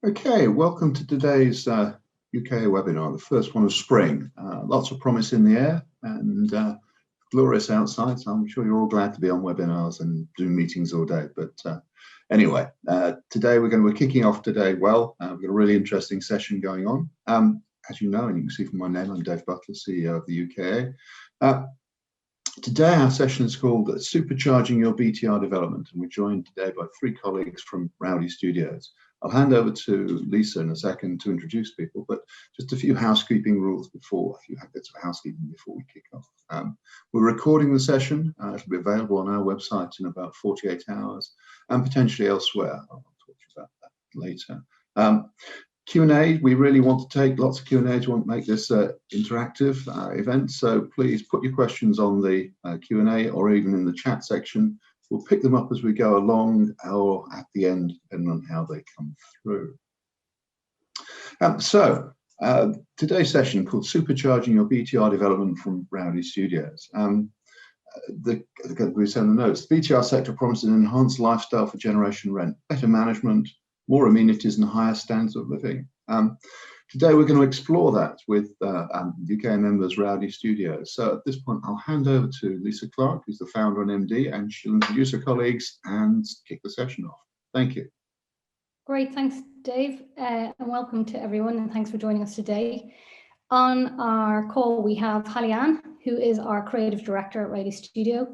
Okay, welcome to today's UKAA webinar, the first one of spring. Lots of promise in the air and glorious outside, so I'm sure you're all glad to be on webinars and Zoom meetings all day. But anyway, today we're kicking off today well. We've got a really interesting session going on. As you know, and you can see from my name, I'm Dave Butler, CEO of the UKAA. Today our session is called Supercharging Your BTR Development, and we're joined today by three colleagues from Rowdy Studios. I'll hand over to Lisa in a second to introduce people, but just a few housekeeping rules before, a few bits of housekeeping before we kick off. We're recording the session. It'll be available on our website in about 48 hours and potentially elsewhere. I'll talk to you about that later. Q&A, we really want to take lots of Q&A. We want to make this interactive event, so please put your questions on the Q&A or even in the chat section. We'll pick them up as we go along or at the end, depending on how they come through. Today's session called Supercharging Your BTR Development from Rowdy Studios. We send the notes. The BTR sector promises an enhanced lifestyle for Generation Rent, better management, more amenities and higher standards of living. Today we're going to explore that with UK members Rowdy Studios. So at this point I'll hand over to Lisa Clark, who's the founder and MD, and she'll introduce her colleagues and kick the session off. Thank you. Great, thanks Dave, and welcome to everyone, and thanks for joining us today. On our call we have Halian, who is our creative director at Rowdy Studio,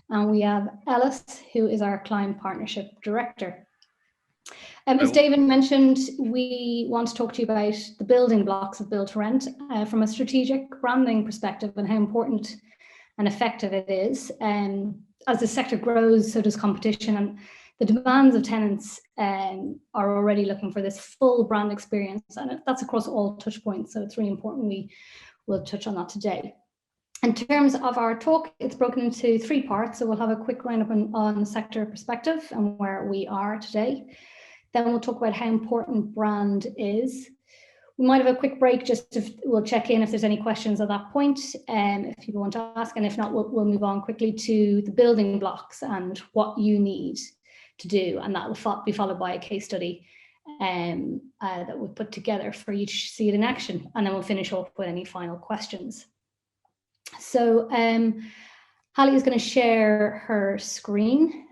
and we have Ellis, who is our client partnership director. As David mentioned, we want to talk to you about the building blocks of Build to Rent from a strategic branding perspective and how important and effective it is. As the sector grows, so does competition, and the demands of tenants are already looking for this full brand experience, and that's across all touch points, so it's really important we will touch on that today. In terms of our talk, it's broken into three parts, so we'll have a quick roundup on sector perspective and where we are today. Then we'll talk about how important brand is. We might have a quick break, we'll check in if there's any questions at that point, if people want to ask, and if not, we'll move on quickly to the building blocks and what you need to do, and that will be followed by a case study that we've put together for you to see it in action, and then we'll finish off with any final questions. So Hallie is going to share her screen.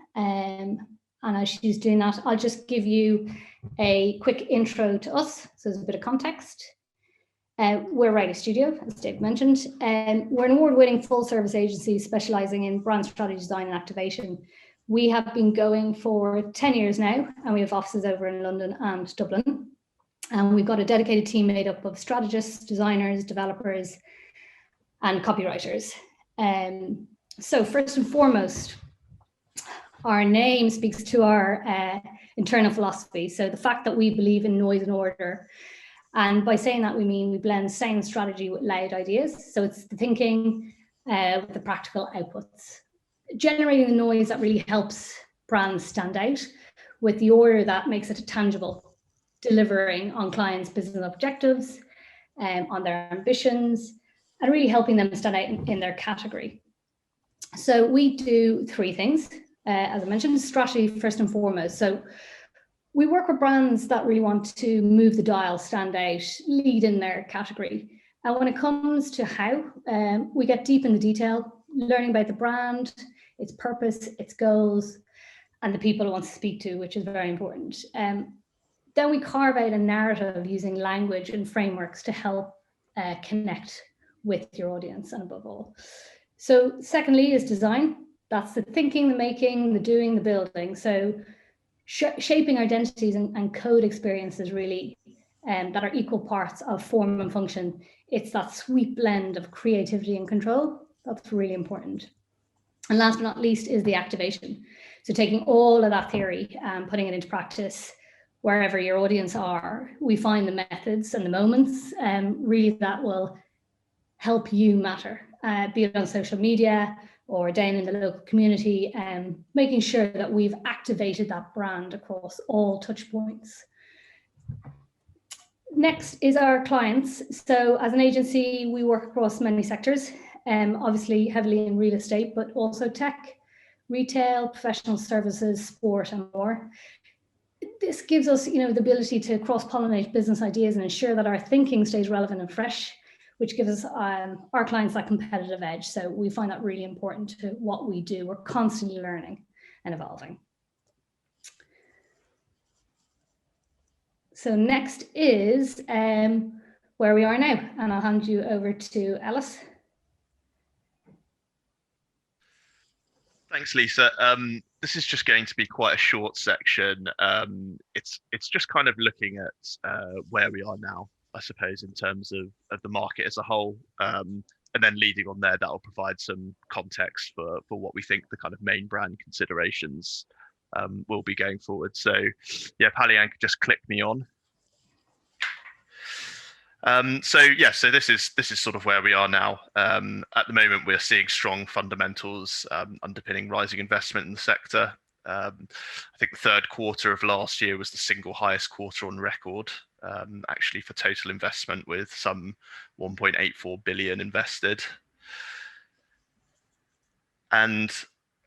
And as she's doing that, I'll just give you a quick intro to us, so there's a bit of context. We're Rowdy Studio, as Dave mentioned, and we're an award-winning full-service agency specialising in brand strategy, design and activation. We have been going for 10 years now, and we have offices over in London and Dublin. And we've got a dedicated team made up of strategists, designers, developers, and copywriters. So first and foremost, our name speaks to our internal philosophy. So the fact that we believe in noise and order. And by saying that, we mean we blend sound strategy with loud ideas. So it's the thinking with the practical outputs. Generating the noise that really helps brands stand out, with the order that makes it tangible, delivering on clients' business objectives, on their ambitions, and really helping them stand out in their category. So we do three things. As I mentioned, strategy first and foremost. So we work with brands that really want to move the dial, stand out, lead in their category. And when it comes to how, we get deep in the detail, learning about the brand, its purpose, its goals, and the people it wants to speak to, which is very important. Then we carve out a narrative using language and frameworks to help connect with your audience, and above all. So secondly is design. That's the thinking, the making, the doing, the building. So shaping identities and code experiences really that are equal parts of form and function. It's that sweet blend of creativity and control. That's really important. And last but not least is the activation. So taking all of that theory and putting it into practice wherever your audience are. We find the methods and the moments really that will help you matter, be it on social media or down in the local community, and making sure that we've activated that brand across all touch points. Next is our clients. So as an agency, we work across many sectors, obviously heavily in real estate, but also tech, retail, professional services, sport, and more. this gives us, the ability to cross-pollinate business ideas and ensure that our thinking stays relevant and fresh, which gives our clients that competitive edge. So we find that really important to what we do. We're constantly learning and evolving. So next is where we are now, and I'll hand you over to Ellis. Thanks, Lisa. This is just going to be quite a short section. It's just kind of looking at where we are now, I suppose, in terms of the market as a whole, and then leading on there, that'll provide some context for what we think the kind of main brand considerations will be going forward. So yeah, Palian could just click me on. So this is sort of where we are now. At the moment, we're seeing strong fundamentals underpinning rising investment in the sector. I think the third quarter of last year was the single highest quarter on record, actually, for total investment, with some 1.84 billion invested. And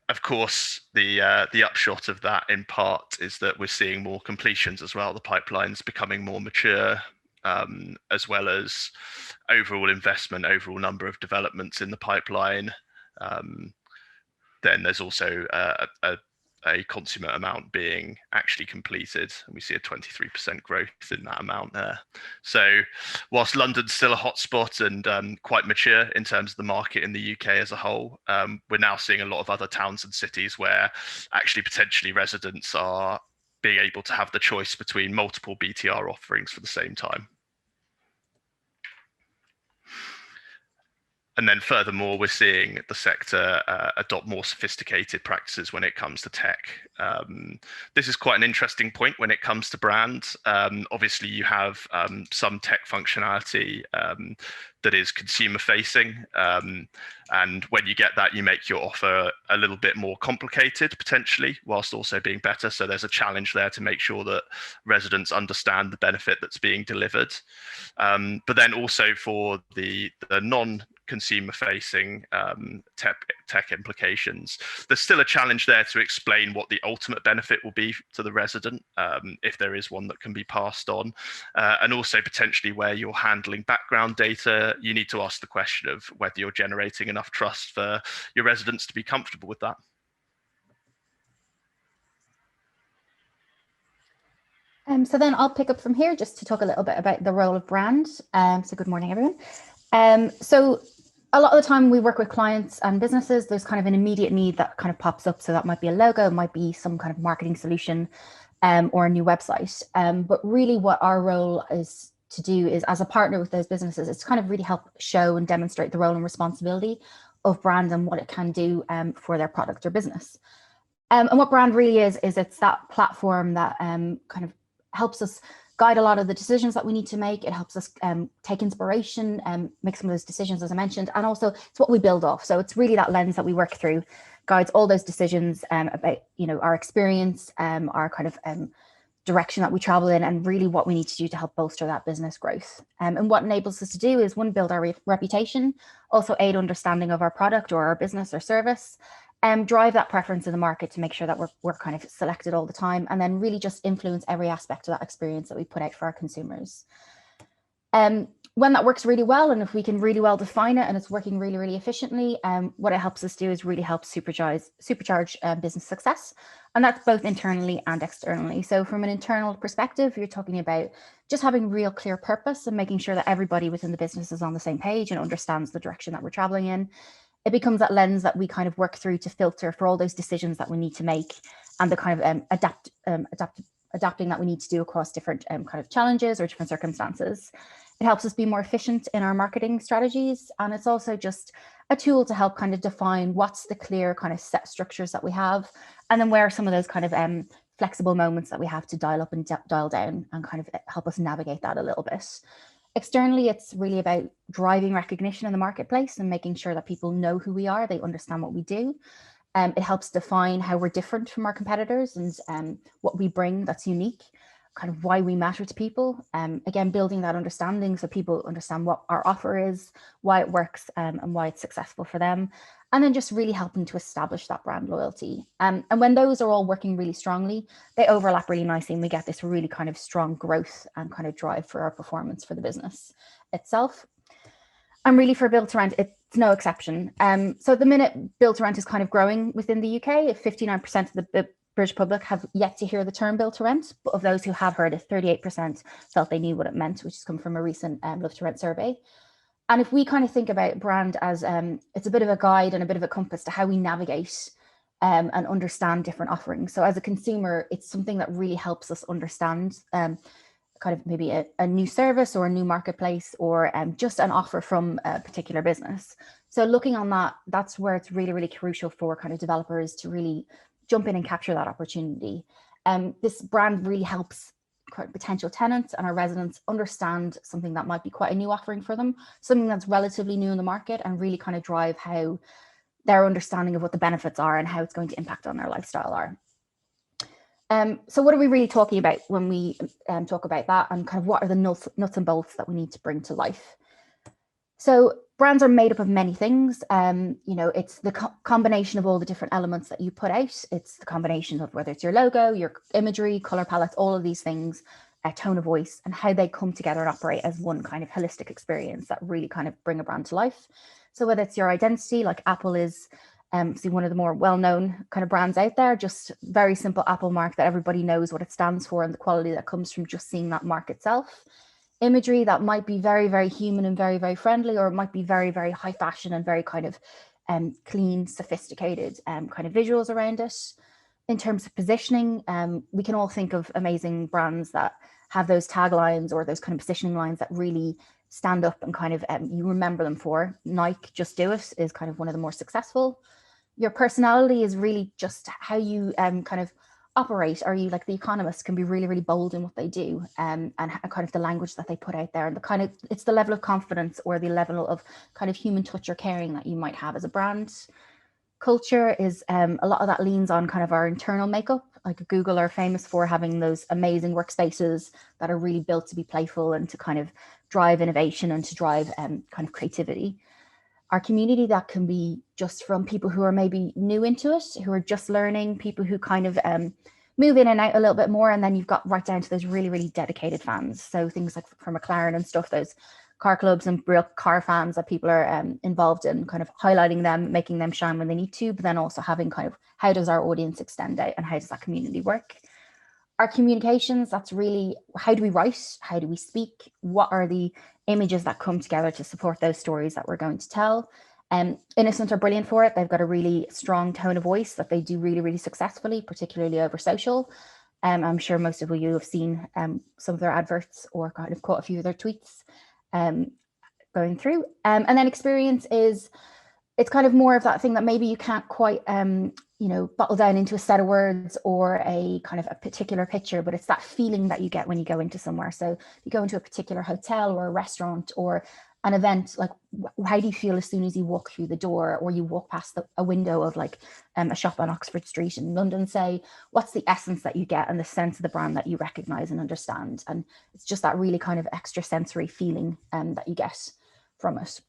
of course, the upshot of that, in part, is that we're seeing more completions as well. The pipeline's becoming more mature, as well as overall investment, overall number of developments in the pipeline. Then there's also a consummate amount being actually completed, and we see a 23% growth in that amount there. So whilst London's still a hotspot and quite mature in terms of the market in the UK as a whole, we're now seeing a lot of other towns and cities where actually potentially residents are being able to have the choice between multiple BTR offerings for the same time. And then furthermore, we're seeing the sector adopt more sophisticated practices when it comes to tech. This is quite an interesting point when it comes to brands. Obviously, you have some tech functionality that is consumer facing. And when you get that, you make your offer a little bit more complicated, potentially, whilst also being better. So there's a challenge there to make sure that residents understand the benefit that's being delivered. But then also for the non-consumer facing tech implications, there's still a challenge there to explain what the ultimate benefit will be to the resident, if there is one that can be passed on. And also potentially where you're handling background data, you need to ask the question of whether you're generating enough trust for your residents to be comfortable with that. So then I'll pick up from here just to talk a little bit about the role of brand. So good morning, everyone. So a lot of the time we work with clients and businesses, there's kind of an immediate need that kind of pops up. So that might be a logo, it might be some kind of marketing solution, or a new website. But really what our role is to do is, as a partner with those businesses, it's kind of really help show and demonstrate the role and responsibility of brand and what it can do for their product or business. And what brand really is it's that platform that kind of helps us guide a lot of the decisions that we need to make. It helps us take inspiration and make some of those decisions, as I mentioned, and also it's what we build off. So it's really that lens that we work through, guides all those decisions about our experience, our kind of direction that we travel in, and really what we need to do to help bolster that business growth. And what enables us to do is, one, build our reputation, also aid understanding of our product or our business or service, drive that preference in the market to make sure that we're kind of selected all the time, and then really just influence every aspect of that experience that we put out for our consumers. When that works really well, and if we can really well define it and it's working really, really efficiently, what it helps us do is really help supercharge business success. And that's both internally and externally. So from an internal perspective, you're talking about just having real clear purpose and making sure that everybody within the business is on the same page and understands the direction that we're traveling in. It becomes that lens that we kind of work through to filter for all those decisions that we need to make, and the kind of adapting that we need to do across different kind of challenges or different circumstances. It helps us be more efficient in our marketing strategies. And it's also just a tool to help kind of define what's the clear kind of set structures that we have, and then where are some of those kind of flexible moments that we have to dial up and dial down, and kind of help us navigate that a little bit. Externally, it's really about driving recognition in the marketplace and making sure that people know who we are, they understand what we do. It helps define how we're different from our competitors and what we bring that's unique. kind of why we matter to people. Again, building that understanding so people understand what our offer is, why it works, and why it's successful for them. And then just really helping to establish that brand loyalty. And when those are all working really strongly, they overlap really nicely, and we get this really kind of strong growth and kind of drive for our performance for the business itself. And really for Build to Rent, it's no exception. So at the minute, Build to Rent is kind of growing within the UK. 59% of the British public have yet to hear the term Build to Rent, but of those who have heard it, 38% felt they knew what it meant, which has come from a recent Love to Rent survey. And if we kind of think about brand as it's a bit of a guide and a bit of a compass to how we navigate and understand different offerings. So as a consumer, it's something that really helps us understand kind of maybe a new service or a new marketplace or just an offer from a particular business. So looking on that, that's where it's really, really crucial for kind of developers to really jump in and capture that opportunity. This brand really helps potential tenants and our residents understand something that might be quite a new offering for them, something that's relatively new in the market, and really kind of drive how their understanding of what the benefits are and how it's going to impact on their lifestyle are. So what are we really talking about when we talk about that, and kind of what are the nuts and bolts that we need to bring to life? So brands are made up of many things. It's the combination of all the different elements that you put out. It's the combination of whether it's your logo, your imagery, color palettes, all of these things, tone of voice, and how they come together and operate as one kind of holistic experience that really kind of bring a brand to life. So whether it's your identity, like Apple is one of the more well-known kind of brands out there, just very simple Apple mark that everybody knows what it stands for and the quality that comes from just seeing that mark itself. Imagery that might be very, very human and very, very friendly, or it might be very, very high fashion and very kind of clean, sophisticated kind of visuals around it. In terms of positioning, we can all think of amazing brands that have those taglines or those kind of positioning lines that really stand up and kind of you remember them for. Nike, Just Do It is kind of one of the more successful. Your personality is really just how you kind of operate. Are you like The Economist can be really, really bold in what they do and kind of the language that they put out there, and the kind of, it's the level of confidence or the level of kind of human touch or caring that you might have as a brand. Culture is a lot of that leans on kind of our internal makeup. Like Google are famous for having those amazing workspaces that are really built to be playful and to kind of drive innovation and to drive kind of creativity. Our community, that can be just from people who are maybe new into it, who are just learning, people who kind of move in and out a little bit more, and then you've got right down to those really, really dedicated fans. So things like for McLaren and stuff, those car clubs and real car fans that people are involved in, kind of highlighting them, making them shine when they need to, but then also having kind of how does our audience extend out and how does that community work? Our communications, that's really how do we write? How do we speak? What are the images that come together to support those stories that we're going to tell? Innocent are brilliant for it. They've got a really strong tone of voice that they do really, really successfully, particularly over social. I'm sure most of you have seen some of their adverts or kind of caught a few of their tweets going through. And then experience is, it's kind of more of that thing that maybe you can't quite bottle down into a set of words or a kind of a particular picture, but it's that feeling that you get when you go into somewhere. So if you go into a particular hotel or a restaurant or an event, like how do you feel as soon as you walk through the door or you walk past a window of like a shop on Oxford Street in London, say, what's the essence that you get and the sense of the brand that you recognize and understand? And it's just that really kind of extra sensory feeling that you get from it.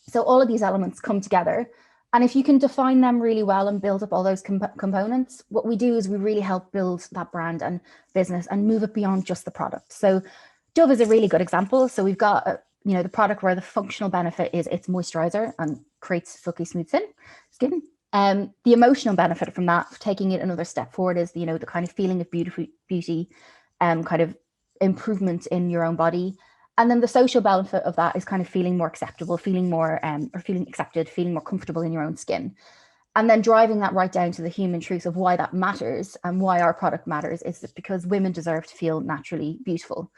So all of these elements come together. And if you can define them really well and build up all those components, what we do is we really help build that brand and business and move it beyond just the product. So Dove is a really good example. So we've got the product where the functional benefit is it's moisturizer and creates silky smooth skin. The emotional benefit from that, taking it another step forward, is the kind of feeling of beauty, kind of improvement in your own body. And then the social benefit of that is kind of feeling more acceptable, feeling more or feeling accepted, feeling more comfortable in your own skin. And then driving that right down to the human truth of why that matters and why our product matters is that because women deserve to feel naturally beautiful.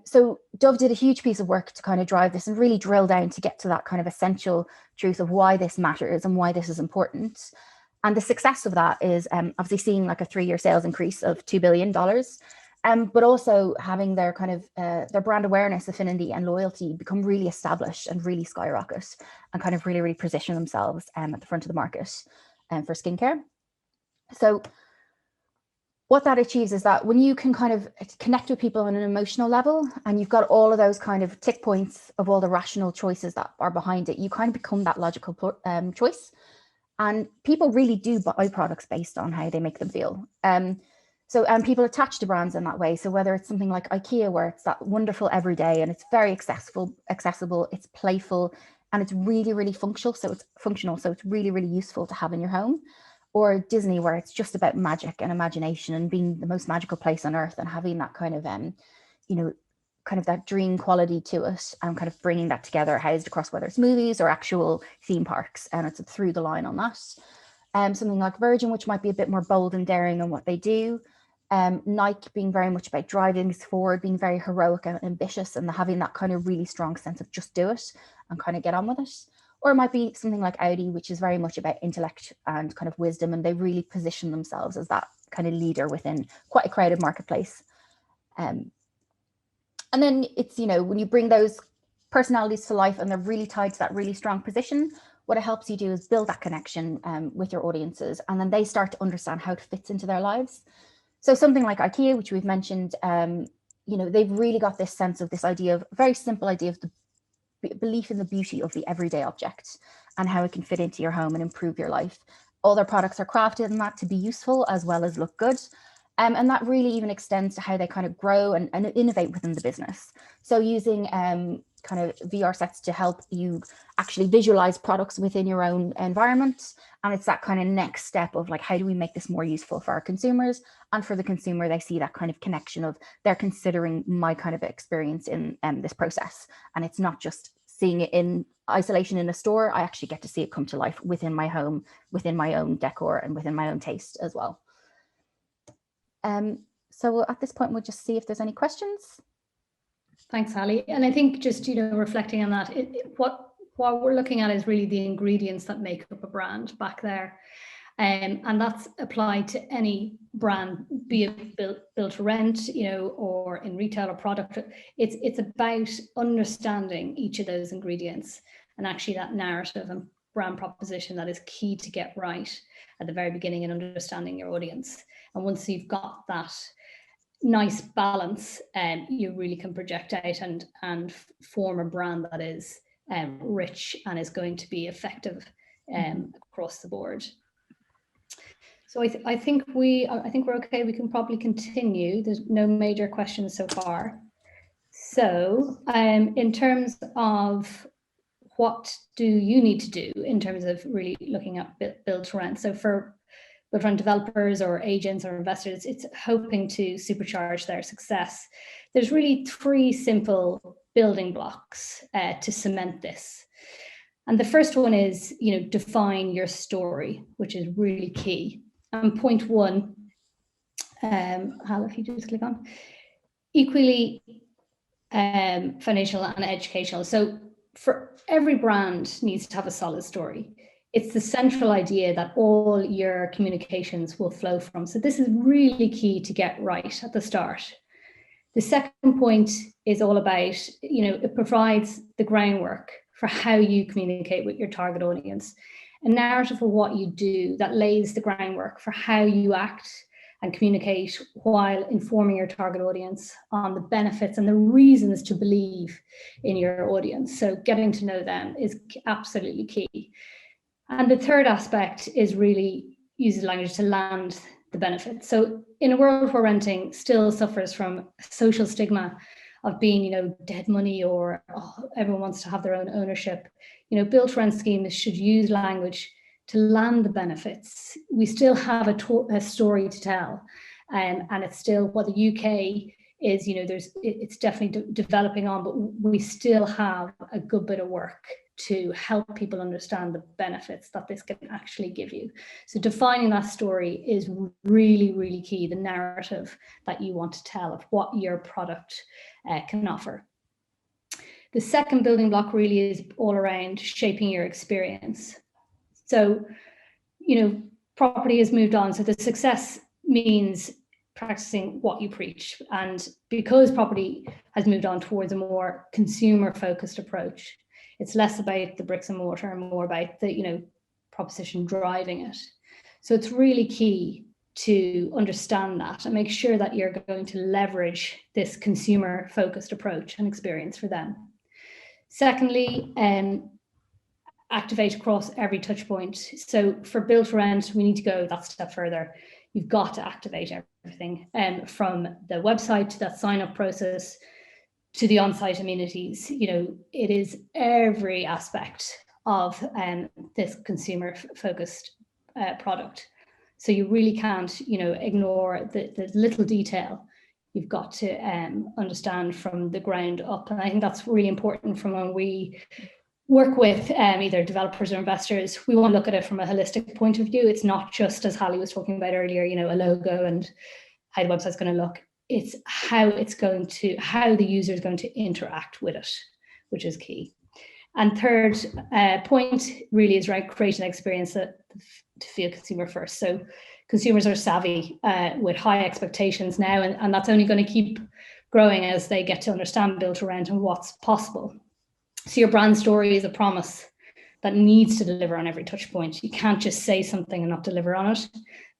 So Dove did a huge piece of work to kind of drive this and really drill down to get to that kind of essential truth of why this matters and why this is important. And the success of that is obviously seeing like a 3-year sales increase of $2 billion. But also having their kind of their brand awareness, affinity and loyalty become really established and really skyrocket and kind of really, really position themselves at the front of the market for skincare. So what that achieves is that when you can kind of connect with people on an emotional level, and you've got all of those kind of tick points of all the rational choices that are behind it, you kind of become that logical choice. And people really do buy products based on how they make them feel. And people attach to brands in that way. So whether it's something like IKEA, where it's that wonderful everyday and it's very accessible, it's playful, and it's really, really functional. So it's really, really useful to have in your home. Or Disney, where it's just about magic and imagination and being the most magical place on earth and having that kind of, kind of that dream quality to it, and kind of bringing that together, housed across whether it's movies or actual theme parks, and it's through the line on that. Something like Virgin, which might be a bit more bold and daring in what they do. Nike being very much about driving us forward, being very heroic and ambitious, and having that kind of really strong sense of just do it and kind of get on with it. Or it might be something like Audi, which is very much about intellect and kind of wisdom, and they really position themselves as that kind of leader within quite a crowded marketplace. And then it's, when you bring those personalities to life and they're really tied to that really strong position, what it helps you do is build that connection with your audiences, and then they start to understand how it fits into their lives. So something like IKEA, which we've mentioned, they've really got this sense of this idea of, very simple idea of the belief in the beauty of the everyday object and how it can fit into your home and improve your life. All their products are crafted in that to be useful as well as look good. And that really even extends to how they kind of grow and innovate within the business. So using kind of VR sets to help you actually visualize products within your own environment. And it's that kind of next step of like, how do we make this more useful for our consumers? And for the consumer, they see that kind of connection of, they're considering my kind of experience in this process. And it's not just seeing it in isolation in a store. I actually get to see it come to life within my home, within my own decor, and within my own taste as well. So at this point, we'll just see if there's any questions. Thanks, Ali. And I think just, reflecting on that, what we're looking at is really the ingredients that make up a brand back there. And that's applied to any brand, be it built to rent, or in retail or product. It's about understanding each of those ingredients, and actually that narrative and brand proposition that is key to get right at the very beginning, and understanding your audience. And once you've got that nice balance, you really can project out and form a brand that is rich and is going to be effective across the board. So I think we're okay. We can probably continue. There's no major questions so far. So in terms of what do you need to do in terms of really looking at build to rent? So for build-to-rent developers or agents or investors, it's hoping to supercharge their success. There's really 3 simple building blocks to cement this. And the first one is, define your story, which is really key. And point 1, Hal, if you just click on, equally financial and educational. So for every brand needs to have a solid story. It's the central idea that all your communications will flow from. So this is really key to get right at the start. The second point is all about, it provides the groundwork for how you communicate with your target audience. A narrative of what you do that lays the groundwork for how you act and communicate while informing your target audience on the benefits and the reasons to believe in your audience. So getting to know them is absolutely key. And the third aspect is really using language to land the benefits. So in a world where renting still suffers from social stigma of being, dead money, or everyone wants to have their own ownership, built to rent schemes should use language to land the benefits. We still have a story to tell, and it's still what the UK is. It's definitely developing on, but we still have a good bit of work to help people understand the benefits that this can actually give you. So defining that story is really, really key, the narrative that you want to tell of what your product can offer. The second building block really is all around shaping your experience. So, property has moved on. So the success means practicing what you preach. And because property has moved on towards a more consumer-focused approach, it's less about the bricks and mortar and more about the, proposition driving it. So it's really key to understand that and make sure that you're going to leverage this consumer focused approach and experience for them. Secondly, activate across every touch point. So for build to rent, we need to go that step further. You've got to activate everything, from the website to that sign up process to the on-site amenities. You know, it is every aspect of this consumer focused product. So you really can't, you know, ignore the little detail. You've got to understand from the ground up. And I think that's really important from when we work with either developers or investors. We want to look at it from a holistic point of view. It's not just, as Hallie was talking about earlier, you know, a logo and how the website's going to look. It's how the user is going to interact with it, which is key. And third point really is around creating an experience to feel consumer first. So consumers are savvy with high expectations now, and that's only going to keep growing as they get to understand build to rent and what's possible. So your brand story is a promise that needs to deliver on every touch point. You can't just say something and not deliver on it.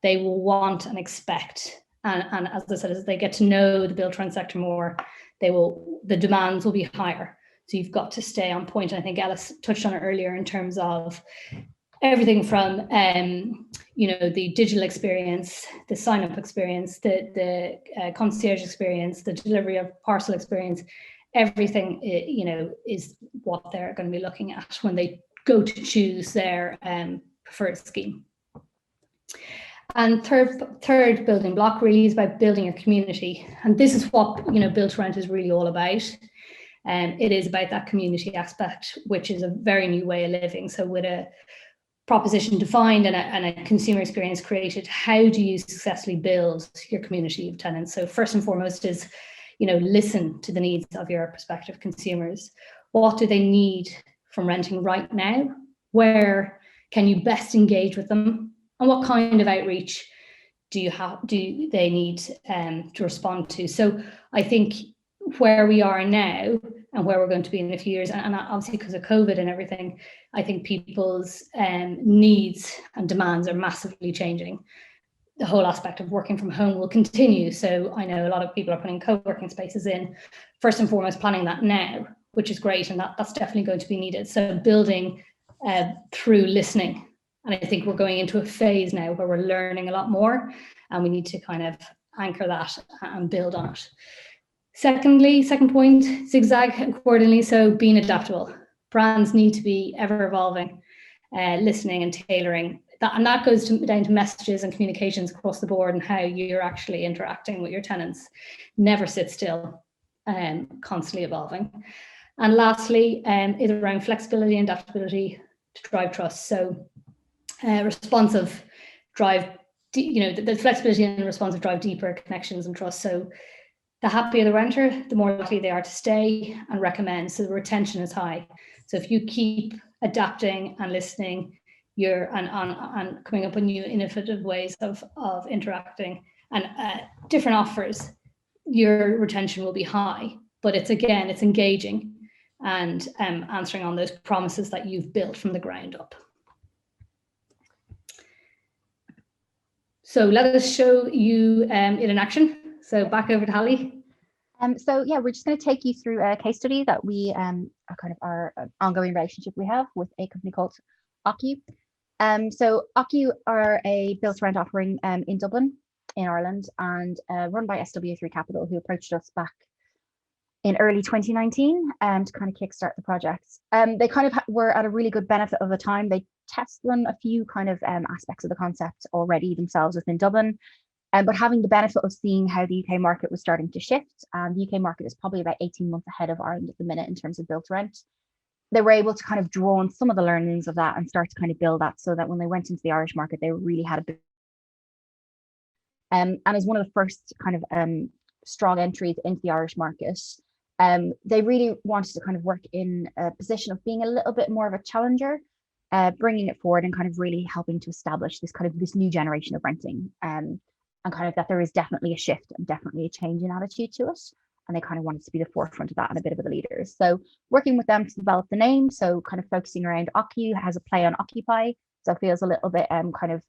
They will want and expect. And as I said, as they get to know the build to rent sector more, the demands will be higher. So you've got to stay on point. And I think Alice touched on it earlier in terms of everything from you know, the digital experience, the sign up experience, the concierge experience, the delivery of parcel experience. Everything, you know, is what they're going to be looking at when they go to choose their preferred scheme. And third building block really is about building a community. And this is what, you know, build to rent is really all about. It is about that community aspect, which is a very new way of living. So with a proposition defined and a consumer experience created, how do you successfully build your community of tenants? So first and foremost is, you know, listen to the needs of your prospective consumers. What do they need from renting right now? Where can you best engage with them? And what kind of outreach do they need to respond to? So I think where we are now and where we're going to be in a few years, and obviously because of COVID and everything, I think people's needs and demands are massively changing. The whole aspect of working from home will continue. So I know a lot of people are putting co-working spaces in, first and foremost planning that now, which is great, and that's definitely going to be needed. So building through listening. And I think we're going into a phase now where we're learning a lot more, and we need to kind of anchor that and build on it. Second point, zigzag accordingly. So being adaptable. Brands need to be ever evolving, listening and tailoring. And that goes down to messages and communications across the board and how you're actually interacting with your tenants. Never sit still, constantly evolving. And lastly, is around flexibility and adaptability to drive trust. So responsive drive, you know, the flexibility and responsive drive deeper connections and trust. So the happier the renter, the more likely they are to stay and recommend. So the retention is high. So if you keep adapting and listening, and coming up with new innovative ways of interacting and different offers, your retention will be high. But it's engaging and answering on those promises that you've built from the ground up. So let us show you it in action. So back over to Hallie. So yeah, we're just going to take you through a case study that we are kind of our ongoing relationship we have with a company called Occu. So Occu are a build to rent offering in Dublin, in Ireland, and run by SW3 Capital, who approached us back in early 2019 to kind of kickstart the project. They kind of were at a really good benefit of the time. They test run a few kind of aspects of the concept already themselves within Dublin, but having the benefit of seeing how the UK market was starting to shift, and the UK market is probably about 18 months ahead of Ireland at the minute in terms of build to rent. They were able to kind of draw on some of the learnings of that and start to kind of build that, so that when they went into the Irish market, they really had a big and as one of the first kind of strong entries into the Irish market, they really wanted to kind of work in a position of being a little bit more of a challenger, bringing it forward and kind of really helping to establish this new generation of renting, and kind of that there is definitely a shift and definitely a change in attitude to it. And they kind of wanted to be the forefront of that and a bit of the leaders. So working with them to develop the name, so kind of focusing around Occu, has a play on Occupy, so it feels a little bit kind of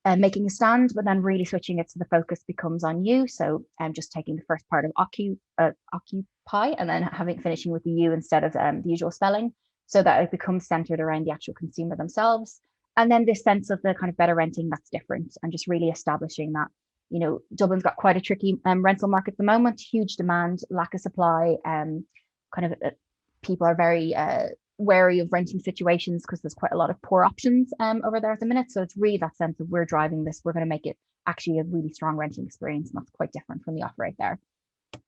making a stand, but then really switching it so the focus becomes on you. So just taking the first part of occupy, and then finishing with the U instead of the usual spelling, so that it becomes centered around the actual consumer themselves. And then this sense of the kind of better renting that's different, and just really establishing that, you know, Dublin's got quite a tricky rental market at the moment, huge demand, lack of supply, people are very wary of renting situations because there's quite a lot of poor options over there at the minute. So it's really that sense of we're driving this, we're going to make it actually a really strong renting experience, and that's quite different from the offer out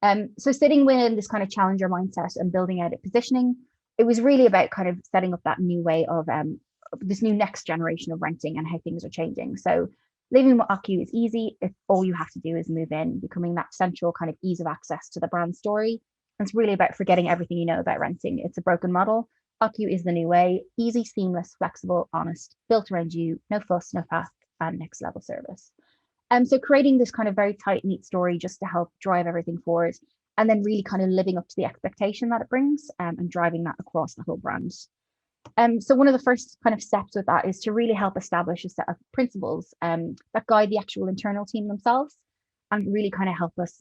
there. So sitting within this kind of challenger mindset and building out a positioning, it was really about kind of setting up that new way of this new next generation of renting and how things are changing. So living with Occu is easy if all you have to do is move in, becoming that central kind of ease of access to the brand story. And it's really about forgetting everything you know about renting. It's a broken model. Occu is the new way, easy, seamless, flexible, honest, built around you, no fuss, no faff, and next level service. So creating this kind of very tight, neat story just to help drive everything forward, and then really kind of living up to the expectation that it brings, and driving that across the whole brand. So one of the first kind of steps with that is to really help establish a set of principles that guide the actual internal team themselves, and really kind of help us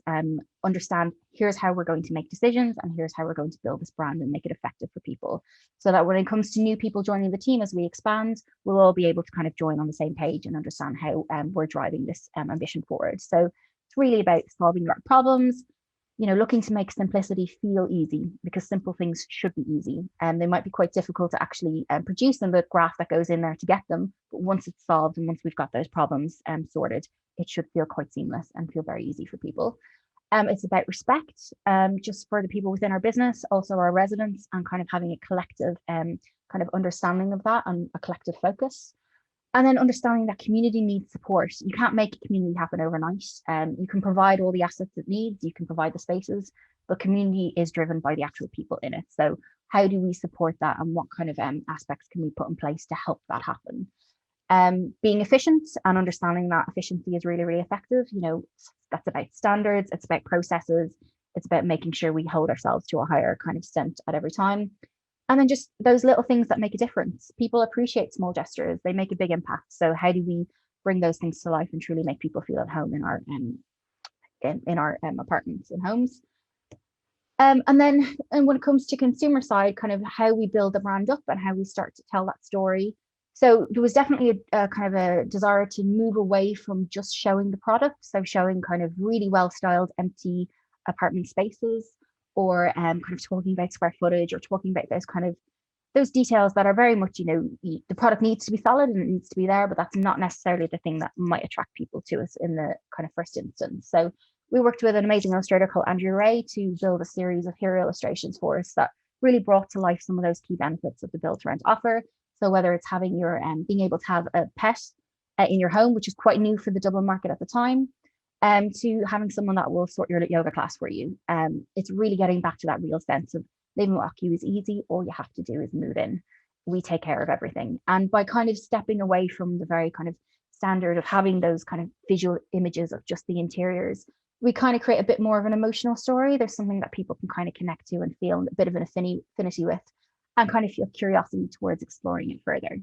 understand, here's how we're going to make decisions, and here's how we're going to build this brand and make it effective for people, so that when it comes to new people joining the team as we expand, we'll all be able to kind of join on the same page and understand how we're driving this ambition forward. So it's really about solving the right problems, you know, looking to make simplicity feel easy, because simple things should be easy, and they might be quite difficult to actually produce in the graph that goes in there to get them. But once it's solved and once we've got those problems sorted, it should feel quite seamless and feel very easy for people. It's about respect, just for the people within our business, also our residents, and kind of having a collective kind of understanding of that and a collective focus. And then understanding that community needs support. You can't make a community happen overnight. You can provide all the assets it needs, you can provide the spaces, but community is driven by the actual people in it. So how do we support that, and what kind of aspects can we put in place to help that happen? Being efficient and understanding that efficiency is really, really effective. You know, that's about standards, it's about processes, it's about making sure we hold ourselves to a higher kind of standard at every time. And then just those little things that make a difference. People appreciate small gestures, they make a big impact. So how do we bring those things to life and truly make people feel at home in our apartments and homes? And when it comes to consumer side, kind of how we build the brand up and how we start to tell that story. So there was definitely a kind of a desire to move away from just showing the product. So showing kind of really well-styled empty apartment spaces, or kind of talking about square footage, or talking about those details that are very much, you know, the product needs to be solid and it needs to be there, but that's not necessarily the thing that might attract people to us in the kind of first instance. So we worked with an amazing illustrator called Andrew Ray to build a series of hero illustrations for us that really brought to life some of those key benefits of the build to rent offer. So whether it's having your being able to have a pet in your home, which is quite new for the Dublin market at the time, to having someone that will sort your yoga class for you. It's really getting back to that real sense of living with Occu is easy. All you have to do is move in. We take care of everything. And by kind of stepping away from the very kind of standard of having those kind of visual images of just the interiors, we kind of create a bit more of an emotional story. There's something that people can kind of connect to and feel a bit of an affinity with, and kind of feel curiosity towards exploring it further.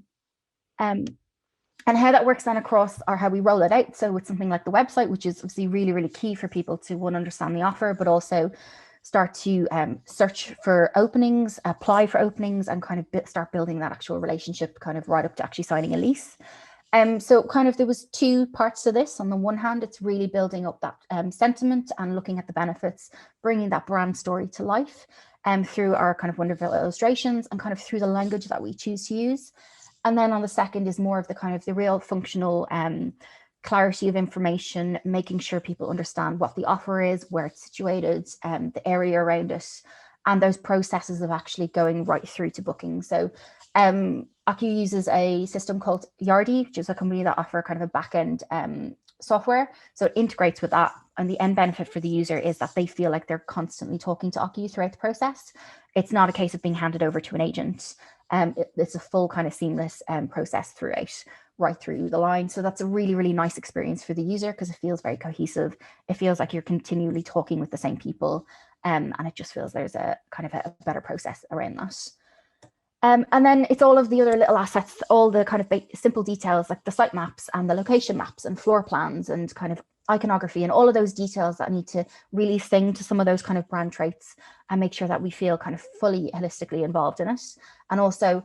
And how that works then across, or how we roll it out. So with something like the website, which is obviously really, really key for people to, one, understand the offer, but also start to search for openings, apply for openings, and kind of start building that actual relationship kind of right up to actually signing a lease. So kind of there was two parts to this. On the one hand, it's really building up that sentiment and looking at the benefits, bringing that brand story to life through our kind of wonderful illustrations and kind of through the language that we choose to use. And then on the second is more of the kind of the real functional clarity of information, making sure people understand what the offer is, where it's situated, the area around it, and those processes of actually going right through to booking. So Occu uses a system called Rowdy, which is a company that offer kind of a back-end software. So it integrates with that. And the end benefit for the user is that they feel like they're constantly talking to Occu throughout the process. It's not a case of being handed over to an agent. It's a full kind of seamless process throughout, right through the line. So that's a really, really nice experience for the user, because it feels very cohesive. It feels like you're continually talking with the same people, and it just feels there's a kind of a better process around that. And then it's all of the other little assets, all the kind of simple details like the site maps and the location maps and floor plans and kind of iconography and all of those details that need to really sing to some of those kind of brand traits and make sure that we feel kind of fully holistically involved in it. And also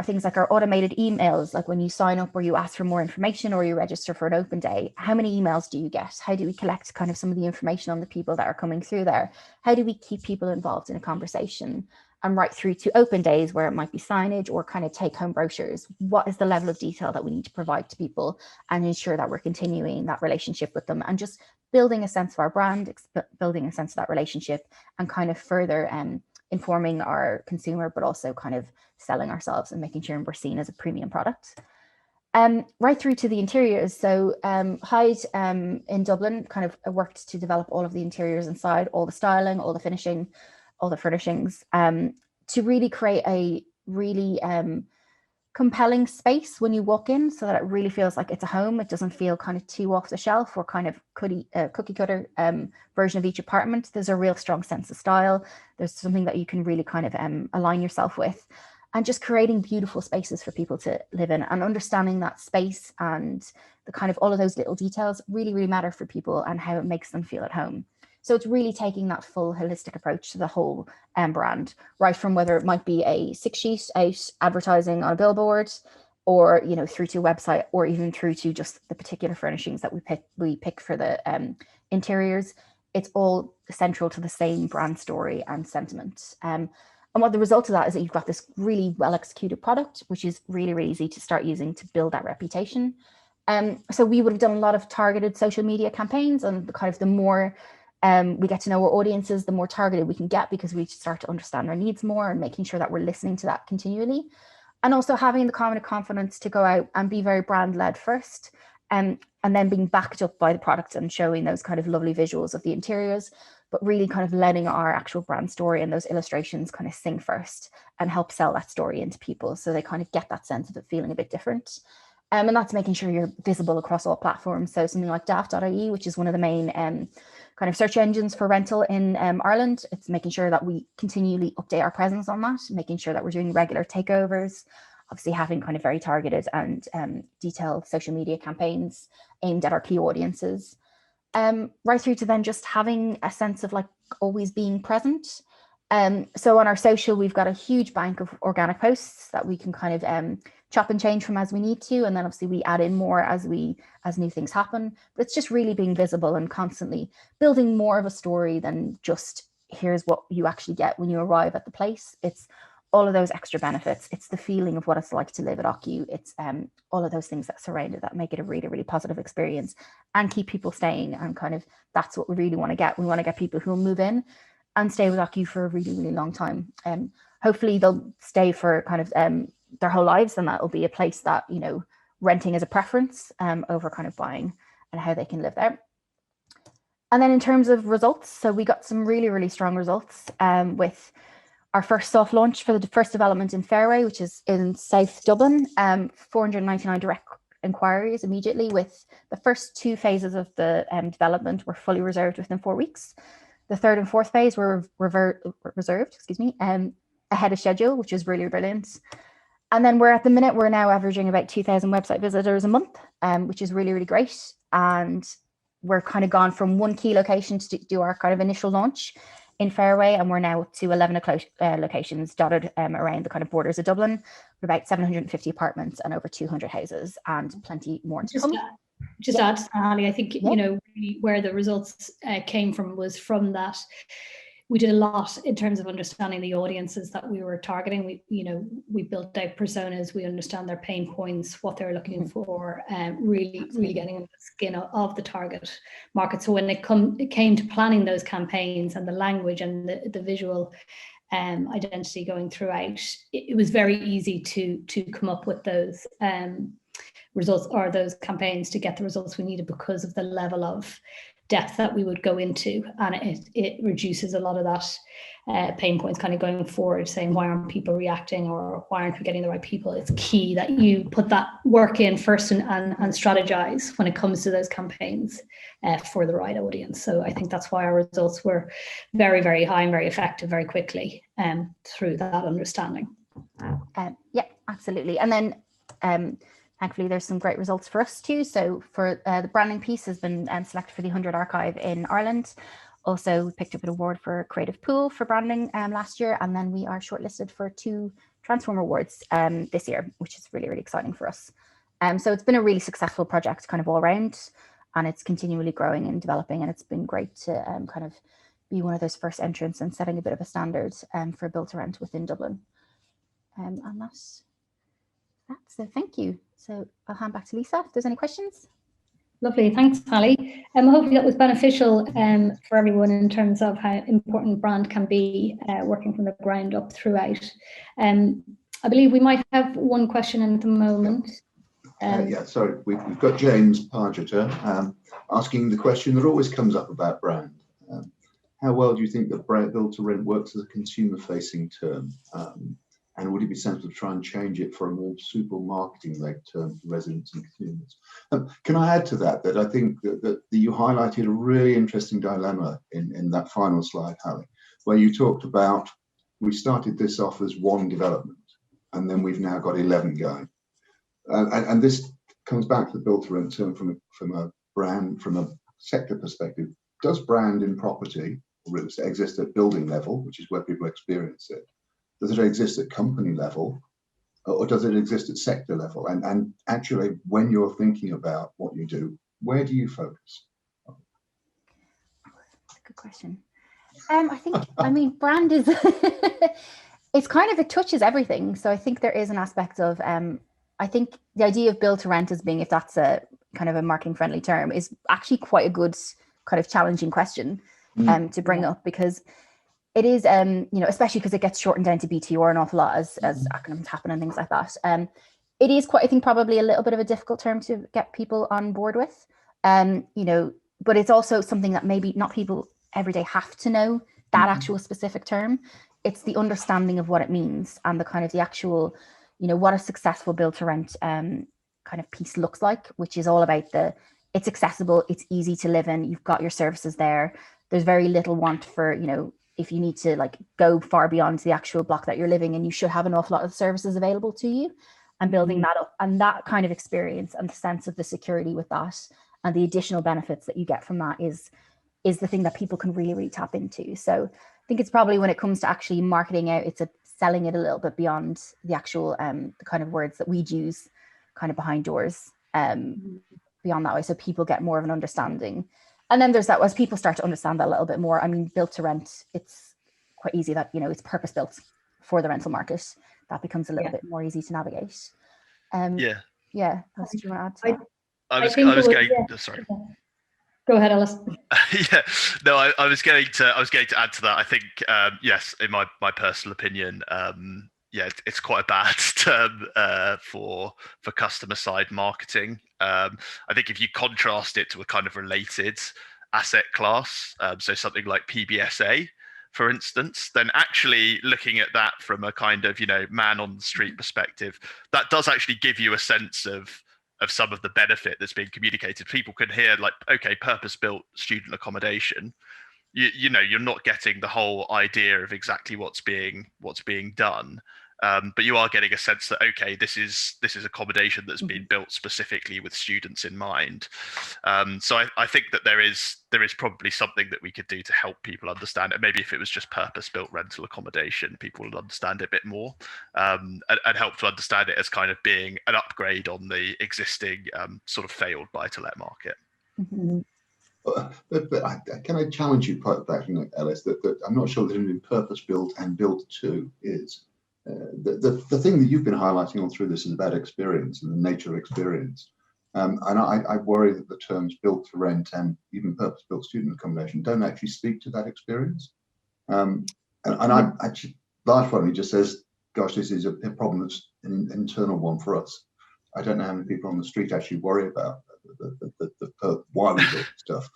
things like our automated emails, like when you sign up or you ask for more information or you register for an open day, how many emails do you get? How do we collect kind of some of the information on the people that are coming through there? How do we keep people involved in a conversation? And right through to open days where it might be signage or kind of take home brochures. What is the level of detail that we need to provide to people and ensure that we're continuing that relationship with them and just building a sense of our brand, building a sense of that relationship and kind of further informing our consumer, but also kind of selling ourselves and making sure we're seen as a premium product. Right through to the interiors. So Hyde in Dublin kind of worked to develop all of the interiors inside, all the styling, all the finishing, all the furnishings, to really create a really compelling space when you walk in so that it really feels like it's a home. It doesn't feel kind of too off the shelf or kind of cookie cutter version of each apartment. There's a real strong sense of style. There's something that you can really kind of align yourself with, and just creating beautiful spaces for people to live in and understanding that space and the kind of all of those little details really, really matter for people and how it makes them feel at home. So it's really taking that full holistic approach to the whole brand, right from whether it might be a 6-sheet out advertising on a billboard or, you know, through to a website or even through to just the particular furnishings that we pick for the interiors. It's all central to the same brand story and sentiment. And what the result of that is that you've got this really well executed product, which is really, really easy to start using to build that reputation. So we would have done a lot of targeted social media campaigns, and the more we get to know our audiences, the more targeted we can get because we start to understand our needs more and making sure that we're listening to that continually. And also having the kind of confidence to go out and be very brand led first, and then being backed up by the product and showing those kind of lovely visuals of the interiors, but really kind of letting our actual brand story and those illustrations kind of sing first and help sell that story into people so they kind of get that sense of it feeling a bit different. And that's making sure you're visible across all platforms. So something like daft.ie, which is one of the main kind of search engines for rental in Ireland, it's making sure that we continually update our presence on that, making sure that we're doing regular takeovers, obviously having kind of very targeted and detailed social media campaigns aimed at our key audiences. Right through to then just having a sense of like always being present. So on our social, we've got a huge bank of organic posts that we can kind of chop and change from as we need to. And then obviously we add in more as new things happen. But it's just really being visible and constantly building more of a story than just here's what you actually get when you arrive at the place. It's all of those extra benefits. It's the feeling of what it's like to live at Occu. It's all of those things that surround it that make it a really, really positive experience and keep people staying. And kind of that's what we really want to get. We want to get people who will move in and stay with Occu for a really, really long time. Hopefully they'll stay for kind of their whole lives, and that'll be a place that, you know, renting is a preference over kind of buying and how they can live there. And then in terms of results, so we got some really, really strong results with our first soft launch for the first development in Fairway, which is in South Dublin, 499 direct inquiries immediately, with the first 2 phases of the development were fully reserved within 4 weeks. The 3rd and 4th phase were reserved, ahead of schedule, which is really brilliant. And then we're now averaging about 2,000 website visitors a month, which is really, really great. And we're kind of gone from 1 key location to do our kind of initial launch in Fairway, and we're now up to 11 locations dotted around the kind of borders of Dublin, with about 750 apartments and over 200 houses, and plenty more to come. Just add to that, Ali, I think, you know, really where the results came from was from that. We did a lot in terms of understanding the audiences that we were targeting. We built out personas, we understand their pain points, what they're looking for, really getting into the skin of the target market. So when it came to planning those campaigns and the language and the visual identity going throughout, it was very easy to come up with those results or those campaigns to get the results we needed because of the level of depth that we would go into, and it reduces a lot of that pain points kind of going forward, saying why aren't people reacting or why aren't we getting the right people. It's key that you put that work in first and strategize when it comes to those campaigns for the right audience. So I think that's why our results were very, very high and very effective very quickly through that understanding. Yeah, absolutely. And then thankfully there's some great results for us too. So for the branding piece has been selected for the 100 Archive in Ireland. Also picked up an award for Creative Pool for branding last year. And then we are shortlisted for 2 Transform Awards this year, which is really, really exciting for us. So it's been a really successful project kind of all around, and it's continually growing and developing. And it's been great to kind of be one of those first entrants and setting a bit of a standard for build to rent within Dublin. And that's that. So thank you. So I'll hand back to Lisa if there's any questions. Lovely, thanks, Sally. Hopefully that was beneficial for everyone in terms of how important brand can be working from the ground up throughout. I believe we might have one question at the moment. Yeah, sorry, we've got James Pargeter asking the question that always comes up about brand. How well do you think that build to rent works as a consumer-facing term? And would it be sensible to try and change it for a more suitable marketing-led term for residents and consumers? Can I add to that I think that you highlighted a really interesting dilemma in that final slide, Hallie, where you talked about we started this off as one development, and then we've now got 11 going. And this comes back to the build to rent term from a brand, from a sector perspective. Does brand in property exist at building level, which is where people experience it? Does it exist at company level, or does it exist at sector level? And actually, when you're thinking about what you do, where do you focus? Good question. I think, I mean, brand is, it's kind of, it touches everything. So I think there is an aspect of, I think the idea of build to rent as being, if that's a kind of a marketing friendly term, is actually quite a good kind of challenging question to bring up, because it is, you know, especially because it gets shortened down to BTR an awful lot as acronyms happen and things like that. It is quite, I think, probably a little bit of a difficult term to get people on board with, you know, but it's also something that maybe not people every day have to know that actual specific term. It's the understanding of what it means and the kind of the actual, you know, what a successful build to rent kind of piece looks like, which is all about it's accessible, it's easy to live in, you've got your services there. There's very little want for, you know, if you need to like go far beyond the actual block that you're living in, you should have an awful lot of services available to you, and building that up, and that kind of experience and the sense of the security with that and the additional benefits that you get from that is the thing that people can really, really tap into. So I think it's probably when it comes to actually marketing out, it's selling it a little bit beyond the actual the kind of words that we'd use kind of behind doors, beyond that way, so people get more of an understanding. And then there's that, as people start to understand that a little bit more, I mean, built to rent, it's quite easy that, you know, it's purpose built for the rental market. That becomes a little bit more easy to navigate. Yeah. Do you want to add to that? I was going, sorry. Go ahead, Alice. Yeah, no, I was going to add to that. I think, yes, in my personal opinion, yeah, it's quite a bad term for customer side marketing. I think if you contrast it to a kind of related asset class, so something like PBSA, for instance, then actually looking at that from a kind of, you know, man on the street perspective, that does actually give you a sense of some of the benefit that's being communicated. People can hear like, okay, purpose-built student accommodation. You know, you're not getting the whole idea of exactly what's being done. But you are getting a sense that, okay, this is accommodation that's been built specifically with students in mind. So I think that there is probably something that we could do to help people understand it. Maybe if it was just purpose-built rental accommodation, people would understand it a bit more, and help to understand it as kind of being an upgrade on the existing sort of failed buy-to-let market. But can I challenge you quite back, Ellis, that I'm not sure that in purpose-built and built to is. The thing that you've been highlighting all through this is about experience and the nature of experience. And I worry that the terms built to rent and even purpose-built student accommodation don't actually speak to that experience. And I actually, large part of me just says, gosh, this is a problem that's an internal one for us. I don't know how many people on the street actually worry about the why we build stuff.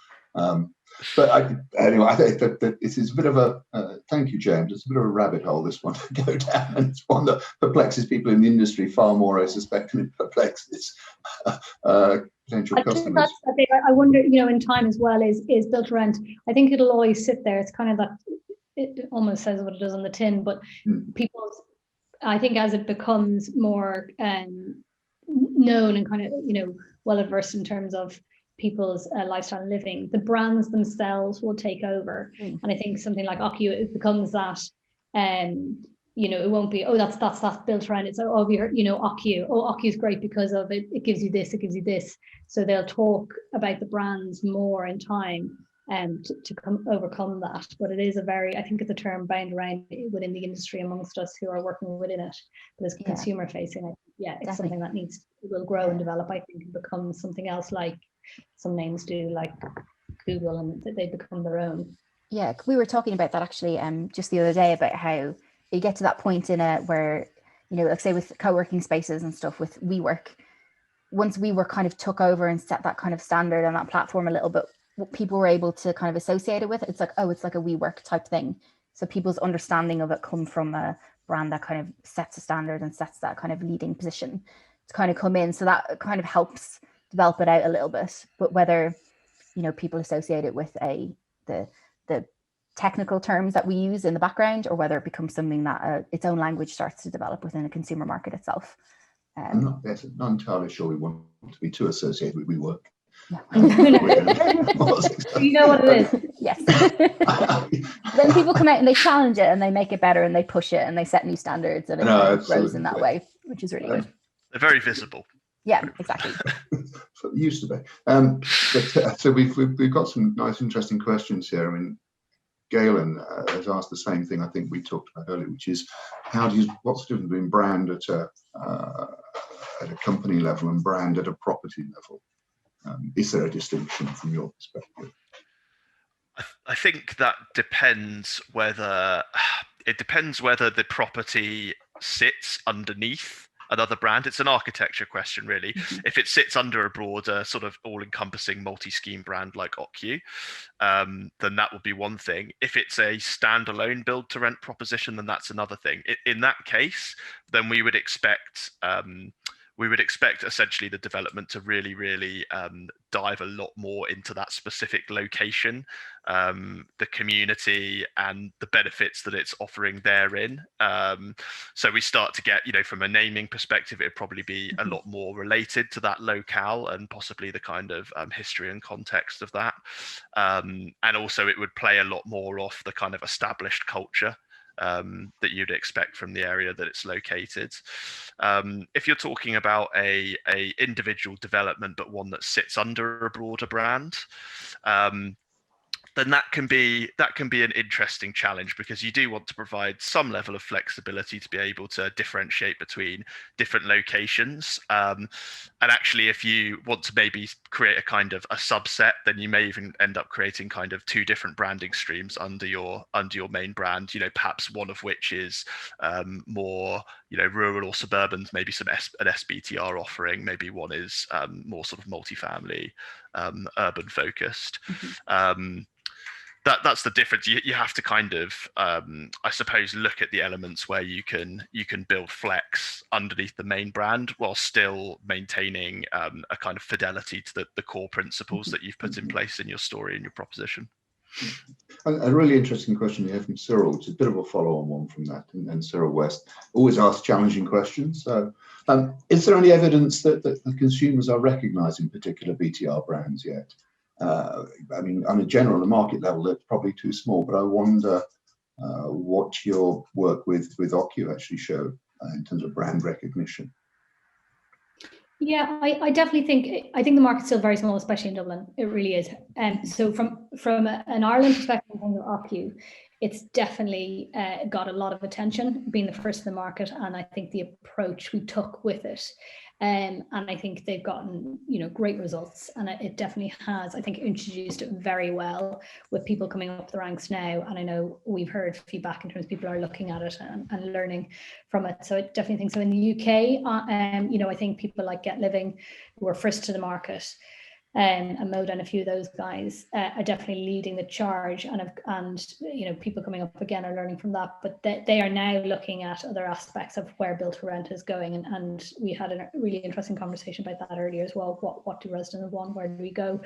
But anyway, I think that it's a bit of a, thank you, James, it's a bit of a rabbit hole, this one, to go down, and it's one that perplexes people in the industry far more, I suspect, than it perplexes potential customers. I wonder, you know, in time as well, is built to rent. I think it'll always sit there. It's kind of that, it almost says what it does on the tin, but people's I think as it becomes more known and kind of, well versed in terms of people's lifestyle and living, the brands themselves will take over. And I think something like Occu, it becomes that, it won't be, oh, that's built around it. So, oh, we heard, Occu, oh, Occu is great because of it. It gives you this, it gives you this. So they'll talk about the brands more in time to overcome that. But it is I think it's a term bound around within the industry amongst us who are working within it. But as consumer facing, it's definitely something that will grow and develop, I think, and become something else like some names do, like Google, and they become their own. Yeah, we were talking about that actually just the other day, about how you get to that point in where, like say with co-working spaces and stuff with WeWork, once WeWork kind of took over and set that kind of standard on that platform a little bit, what people were able to kind of associate it with, it's like, oh, it's like a WeWork type thing. So people's understanding of it come from a brand that kind of sets a standard and sets that kind of leading position to kind of come in. So that kind of helps develop it out a little bit. But whether, people associate it with the technical terms that we use in the background, or whether it becomes something that its own language starts to develop within the consumer market itself. I'm not entirely sure we want to be too associated with WeWork. No. You know what it is. Yes. Then people come out and they challenge it and they make it better and they push it and they set new standards, and it grows in that way, which is really good. They're very visible. Yeah, exactly. So it used to be. So we've got some nice, interesting questions here. I mean, Galen has asked the same thing I think we talked about earlier, which is what's the difference between brand at a company level and brand at a property level? Is there a distinction from your perspective? I think that depends whether the property sits underneath another brand. It's an architecture question, really. If it sits under a broader sort of all-encompassing multi-scheme brand like Occu, then that would be one thing. If it's a standalone build-to-rent proposition, then that's another thing. In that case, then we would expect essentially the development to really, really dive a lot more into that specific location, the community, and the benefits that it's offering therein. So we start to get, from a naming perspective, it'd probably be a lot more related to that locale and possibly the kind of history and context of that. And also it would play a lot more off the kind of established culture that you'd expect from the area that it's located. If you're talking about a individual development, but one that sits under a broader brand, then that can be an interesting challenge, because you do want to provide some level of flexibility to be able to differentiate between different locations. And actually, if you want to maybe create a kind of a subset, then you may even end up creating kind of two different branding streams under your main brand. Perhaps one of which is more rural or suburban, maybe an SBTR offering. Maybe one is more sort of multifamily, urban focused. That's the difference. You have to kind of, I suppose, look at the elements where you can build flex underneath the main brand while still maintaining a kind of fidelity to the core principles that you've put in place in your story and your proposition. A really interesting question here from Cyril, which is a bit of a follow-on one from that, and Cyril West always asks challenging questions. So, is there any evidence that the consumers are recognising particular BTR brands yet? I mean, on a general market level, they're probably too small, but I wonder what your work with Occu actually showed in terms of brand recognition. Yeah, I definitely think the market's still very small, especially in Dublin. It really is. So from an Ireland perspective, in terms of Occu, it's definitely got a lot of attention, being the first in the market, and I think the approach we took with it. And I think they've gotten, great results, and it definitely has, I think, introduced it very well with people coming up the ranks now. And I know we've heard feedback in terms of people are looking at it and learning from it. So I definitely think so. In the UK, I think people like Get Living, who were first to the market, and Moda and a few of those guys are definitely leading the charge, and people coming up again are learning from that. But they are now looking at other aspects of where build to rent is going, and we had a really interesting conversation about that earlier as well. What do residents want? Where do we go?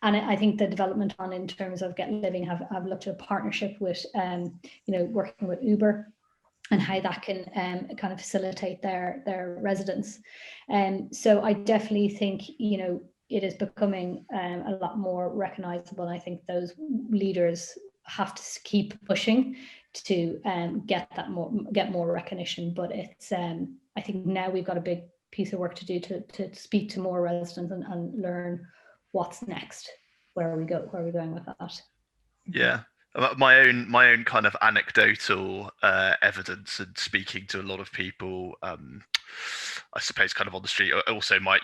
And I think the development in terms of Get Living have looked at a partnership with working with Uber and how that can kind of facilitate their residents. So I definitely think, it is becoming a lot more recognizable. I think those leaders have to keep pushing to get more recognition. But it's I think now we've got a big piece of work to do to speak to more residents and learn what's next, where are we going with that. Yeah. My own kind of anecdotal evidence and speaking to a lot of people, I suppose, kind of on the street. Also, my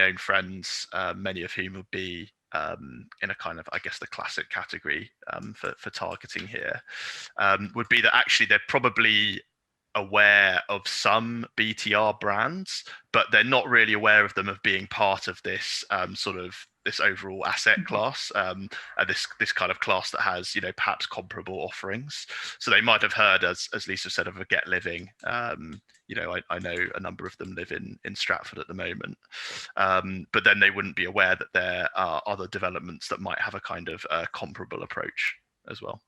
own friends, many of whom would be in a kind of, I guess, the classic category for targeting here, would be that actually they're probably aware of some BTR brands, but they're not really aware of them of being part of this sort of this overall asset class, and this kind of class that has, perhaps comparable offerings. So they might have heard, as Lisa said, of a Get Living. I know a number of them live in Stratford at the moment, but then they wouldn't be aware that there are other developments that might have a kind of comparable approach as well.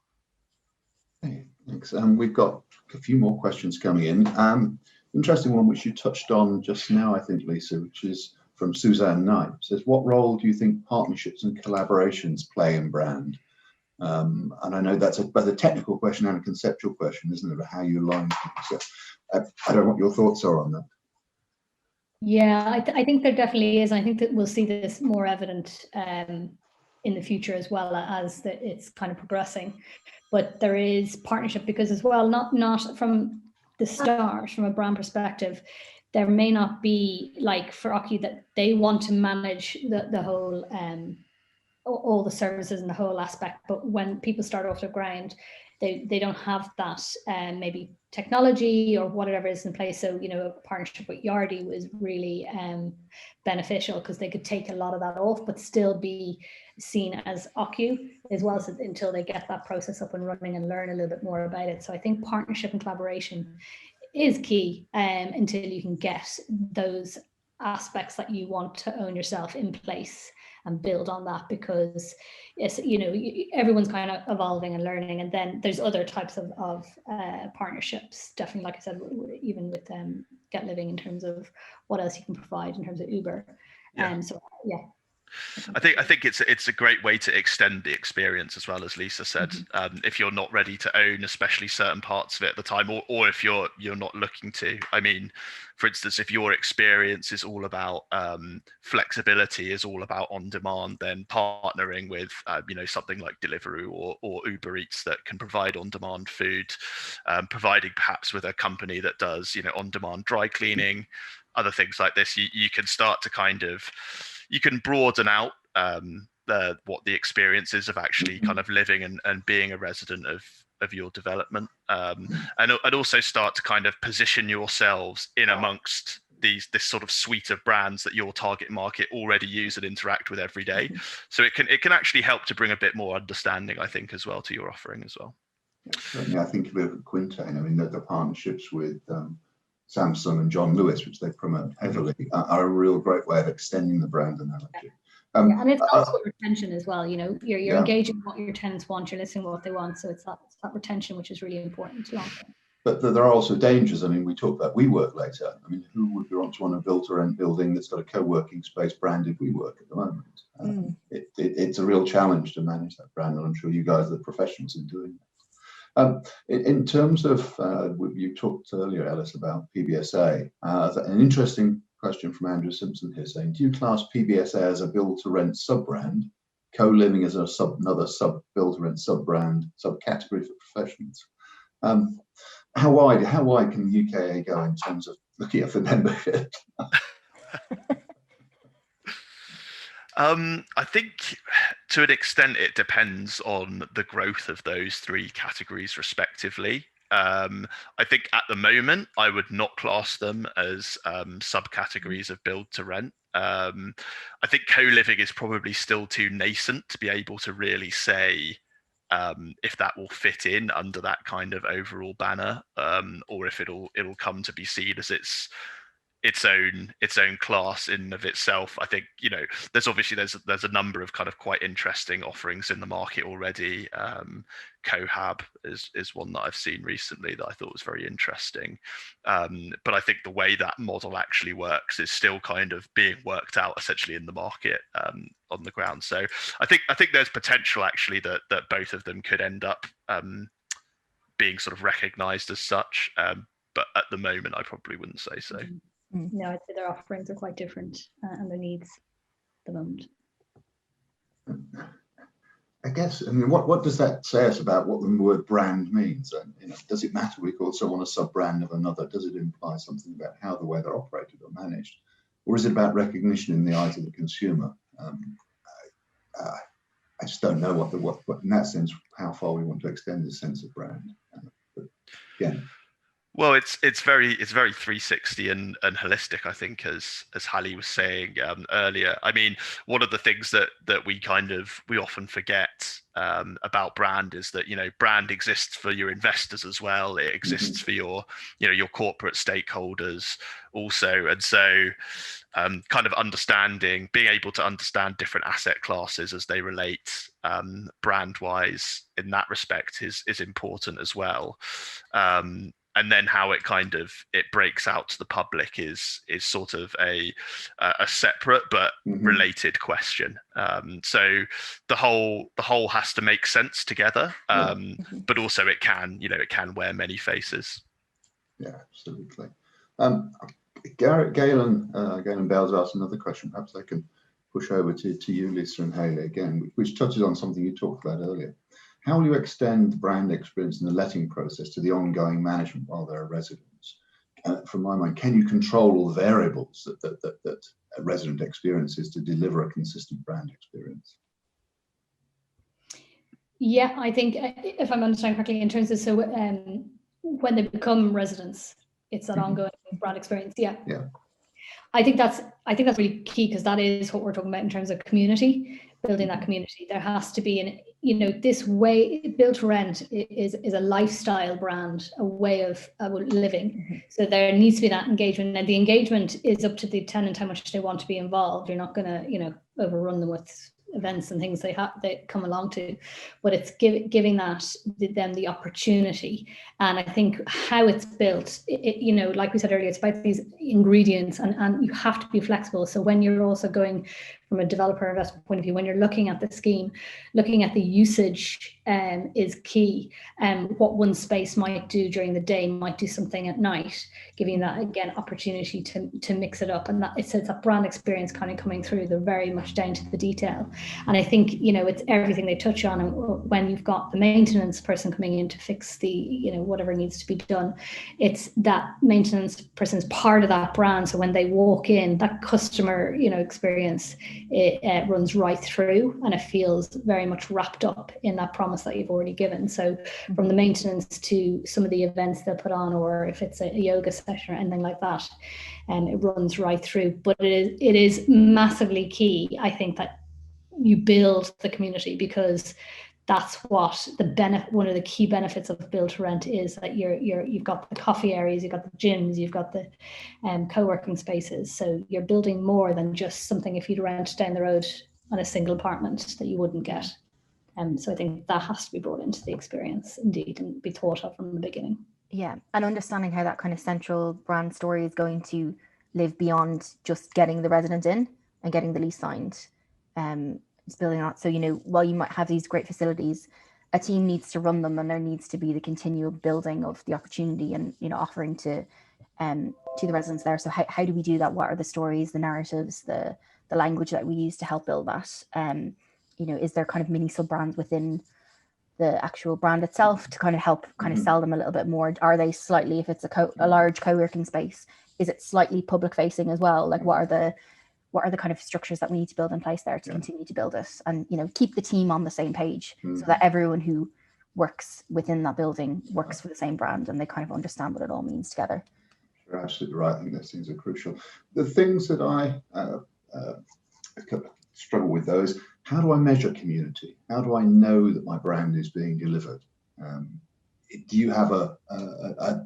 Thanks. We've got a few more questions coming in. Interesting one which you touched on just now, I think, Lisa, which is from Suzanne Knight. It says, what role do you think partnerships and collaborations play in brand? And I know that's both a technical question and a conceptual question, isn't it, about how you align people? So I don't know what your thoughts are on that. Yeah, I think there definitely is. I think that we'll see this more evident in the future as well, as it's kind of progressing. But there is partnership, because as well, not from the start, from a brand perspective, there may not be, like for Occu, that they want to manage the whole, all the services and the whole aspect. But when people start off the ground, they don't have that maybe technology or whatever is in place. So, a partnership with Rowdy was really beneficial, because they could take a lot of that off, but still be seen as Occu as well, as until they get that process up and running and learn a little bit more about it. So I think partnership and collaboration is key until you can get those aspects that you want to own yourself in place and build on that, because it's, everyone's kind of evolving and learning. And then there's other types of partnerships, definitely, like I said, even with Get Living, in terms of what else you can provide in terms of Uber. So yeah, I think it's a great way to extend the experience as well, as Lisa said. If you're not ready to own, especially certain parts of it at the time, or if you're not looking to. I mean, for instance, if your experience is all about flexibility, is all about on demand, then partnering with something like Deliveroo or Uber Eats that can provide on demand food, providing perhaps with a company that does on demand dry cleaning, other things like this, you can start to kind of, you can broaden out what the experience is of actually kind of living and being a resident of your development, and also start to kind of position yourselves in amongst this sort of suite of brands that your target market already use and interact with every day. So it can actually help to bring a bit more understanding, I think, as well, to your offering as well. Yeah, certainly. I think if we look at Quintain, I mean, the partnerships with Samsung and John Lewis, which they promote heavily, are a real great way of extending the brand analogy. And it's also retention as well. You're engaging what your tenants want, you're listening to what they want. So it's that retention, which is really important long term. But there are also dangers. I mean, we talked about WeWork later. I mean, who would want to run a build-to-rent building that's got a co-working space branded WeWork at the moment? It's a real challenge to manage that brand, and I'm sure you guys are the professionals in doing that. In terms of, you talked earlier, Ellis, about PBSA. An interesting question from Andrew Simpson here saying, do you class PBSA as a build-to-rent sub-brand, co-living as another build-to-rent sub-brand, subcategory for professionals? How wide can the UKAA go in terms of looking at the membership? I think to an extent it depends on the growth of those three categories respectively. I think at the moment I would not class them as subcategories of build to rent. I think co-living is probably still too nascent to be able to really say if that will fit in under that kind of overall banner, or if it'll come to be seen as its own class in of itself. I think, you know, there's a number of kind of quite interesting offerings in the market already. Cohab is one that I've seen recently that I thought was very interesting. But I think the way that model actually works is still kind of being worked out essentially in the market on the ground. So I think there's potential actually that both of them could end up being sort of recognized as such. But at the moment, I probably wouldn't say so. No, I'd say their offerings are quite different and their needs at the moment. I guess, I mean, what does that say us about what the word brand means? And, you know, does it matter we call someone a sub-brand of another? Does it imply something about how the way they're operated or managed? Or is it about recognition in the eyes of the consumer? I just don't know what in that sense, how far we want to extend the sense of brand. But again, well, it's very 360 and holistic, I think, as Hallie was saying earlier. I mean, one of the things that we often forget about brand is that, you know, brand exists for your investors as well. It exists for your corporate stakeholders also, and so kind of being able to understand different asset classes as they relate brand wise in that respect is important as well. And then how it breaks out to the public is sort of a separate but related question. So the whole has to make sense together, but also it can wear many faces. Yeah, absolutely. Galen Bell's asked another question. Perhaps I can push over to you, Lisa and Haley again, which touches on something you talked about earlier. How will you extend the brand experience in the letting process to the ongoing management while they're residents? From my mind, can you control all the variables that a resident experiences to deliver a consistent brand experience? Yeah, I think if I'm understanding correctly, in terms of when they become residents, it's that ongoing brand experience. Yeah. I think that's really key, because that is what we're talking about in terms of community, building that community. There has to be this way. Build to Rent is a lifestyle brand, a way of living. So there needs to be that engagement, and the engagement is up to the tenant how much they want to be involved. You're not going to overrun them with events and things they come along to, but it's giving them the opportunity. And I think how it's built, like we said earlier, it's about these ingredients, and you have to be flexible. So when you're also going from a developer investment point of view, when you're looking at the scheme, looking at the usage is key. What one space might do during the day might do something at night, giving that, again, opportunity to mix it up. And that it's that brand experience kind of coming through. They're very much down to the detail. And I think, it's everything they touch on. And when you've got the maintenance person coming in to fix the, whatever needs to be done, it's that maintenance person's part of that brand. So when they walk in, that customer, experience, it runs right through, and it feels very much wrapped up in that promise that you've already given. So from the maintenance to some of the events they'll put on, or if it's a yoga session or anything like that, it runs right through. But it is massively key, I think, that you build the community, because that's what one of the key benefits of Build to Rent is, that you've got the coffee areas, you've got the gyms, you've got the co-working spaces. So you're building more than just something if you'd rent down the road on a single apartment that you wouldn't get. So I think that has to be brought into the experience, indeed, and be thought of from the beginning. Yeah, and understanding how that kind of central brand story is going to live beyond just getting the resident in and getting the lease signed. It's building on. So, while you might have these great facilities, a team needs to run them, and there needs to be the continual building of the opportunity and, offering to the residents there. So how do we do that? What are the stories, the narratives, the language that we use to help build that? Is there kind of mini sub-brands within the actual brand itself to kind of help sell them a little bit more? Are they slightly, if it's a large co-working space, is it slightly public facing as well? Like what are the kind of structures that we need to build in place there to continue to build it, and keep the team on the same page, so that everyone who works within that building works for the same brand, and they kind of understand what it all means together. You're absolutely right. I think those things are crucial. The things that I struggle with, though, is how do I measure community? How do I know that my brand is being delivered? Do you have a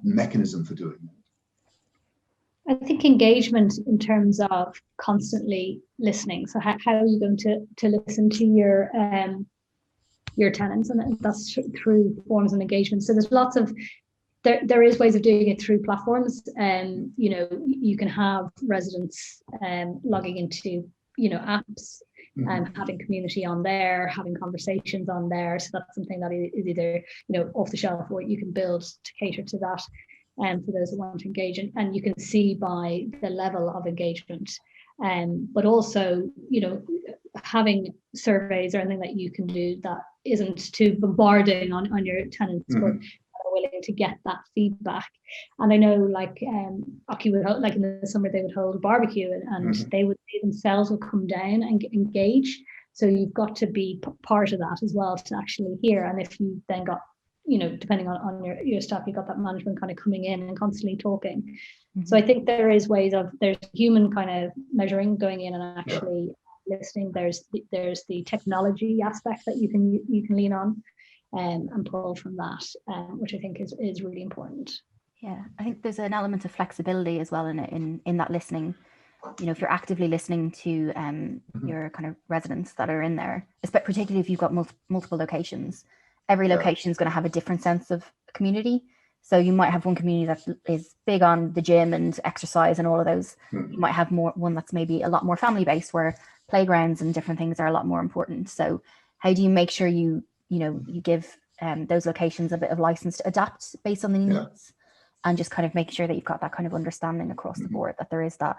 mechanism for doing that? I think engagement in terms of constantly listening. So how are you going to listen to your tenants, and that's through forms of engagement. So there's lots of there is ways of doing it through platforms, and you can have residents logging into apps and having community on there, having conversations on there. So that's something that is either off the shelf, or you can build to cater to that, for those that want to engage. And you can see by the level of engagement, but also having surveys or anything that you can do that isn't too bombarding on your tenants, but are willing to get that feedback. And I know, like Occu would hold, like in the summer they would hold a barbecue, and they themselves would come down and engage. So you've got to be part of that as well to actually hear. And if you then got depending on your staff, you've got that management kind of coming in and constantly talking. So I think there is ways of, there's human kind of measuring, going in and actually listening. There's the technology aspect that you can lean on and pull from that, which I think is really important. Yeah, I think there's an element of flexibility as well in that listening. If you're actively listening to your kind of residents that are in there, particularly if you've got multiple locations, every location is going to have a different sense of community. So you might have one community that is big on the gym and exercise and all of those. You might have one that's maybe a lot more family based, where playgrounds and different things are a lot more important. So how do you make sure you give those locations a bit of license to adapt based on the needs, and just kind of make sure that you've got that kind of understanding across the board, that there is that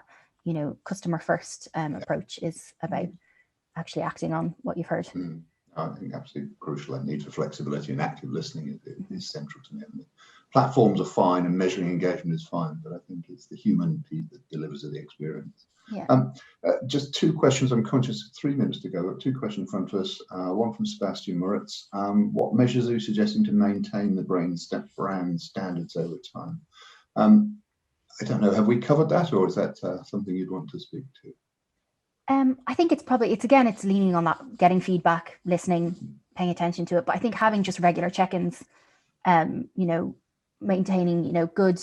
customer first approach is about actually acting on what you've heard. I think absolutely crucial. That need for flexibility and active listening is central to me. I mean, platforms are fine and measuring engagement is fine, but I think it's the human piece that delivers the experience. Just two questions. I'm conscious of 3 minutes to go. Two questions in front of us. One from Sebastian Moritz. What measures are you suggesting to maintain the brand standards over time? I don't know. Have we covered that, or is that something you'd want to speak to? I think it's leaning on that, getting feedback, listening, paying attention to it. But I think having just regular check-ins, maintaining, good,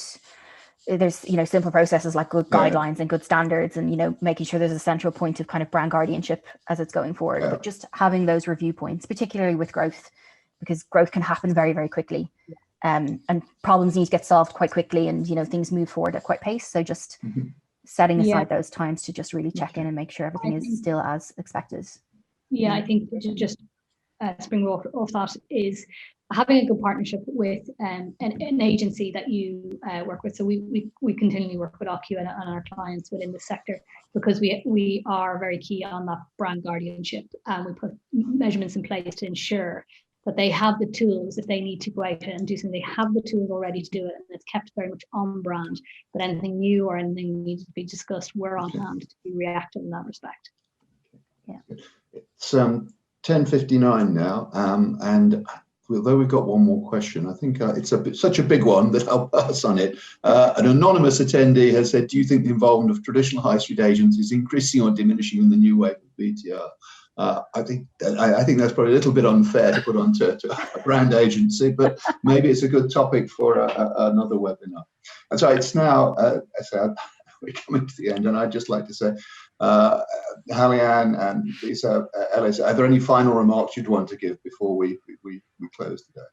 there's, simple processes like good guidelines and good standards, and, making sure there's a central point of kind of brand guardianship as it's going forward. But just having those review points, particularly with growth, because growth can happen very, very quickly. And problems need to get solved quite quickly, and, things move forward at quite pace. So just setting aside those times to just really check in and make sure everything is still as expected. Yeah, I think to just spring off that is having a good partnership with an agency that you work with. So we continually work with Occu and our clients within the sector, because we are very key on that brand guardianship, and we put measurements in place to ensure that they have the tools if they need to go out and do something. They have the tools already to do it, and it's kept very much on brand. But anything new or anything needs to be discussed, we're on hand to be reactive in that respect. Yeah. It's 10:59 now, and although we've got one more question, I think it's such a big one that I'll pass on it. An anonymous attendee has said, do you think the involvement of traditional high street agents is increasing or diminishing in the new wave of BTR? I think that's probably a little bit unfair to put onto a brand agency, but maybe it's a good topic for another webinar. And so it's now, we're coming to the end, and I'd just like to say, Hallie-Anne and Lisa, Ellis, are there any final remarks you'd want to give before we close today?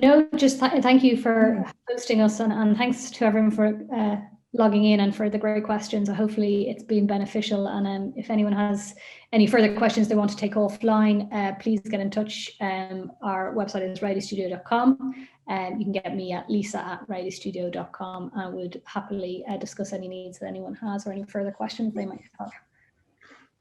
No, just thank you for hosting us, and thanks to everyone for logging in and for the great questions. Hopefully it's been beneficial, and if anyone has any further questions they want to take offline, please get in touch. Our website is rowdystudio.com, and you can get me at lisa@rowdystudio.com, and I would happily discuss any needs that anyone has or any further questions they might have.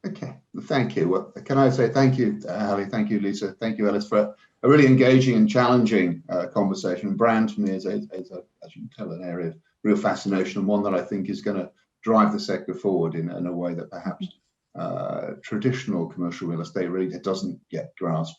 Okay, well, thank you. Well, can I say thank you, Hallie, thank you, Lisa, thank you, Ellis, for a really engaging and challenging conversation. Brand for me is, as you can tell, an area of real fascination, and one that I think is going to drive the sector forward in a way that perhaps traditional commercial real estate really doesn't yet grasp.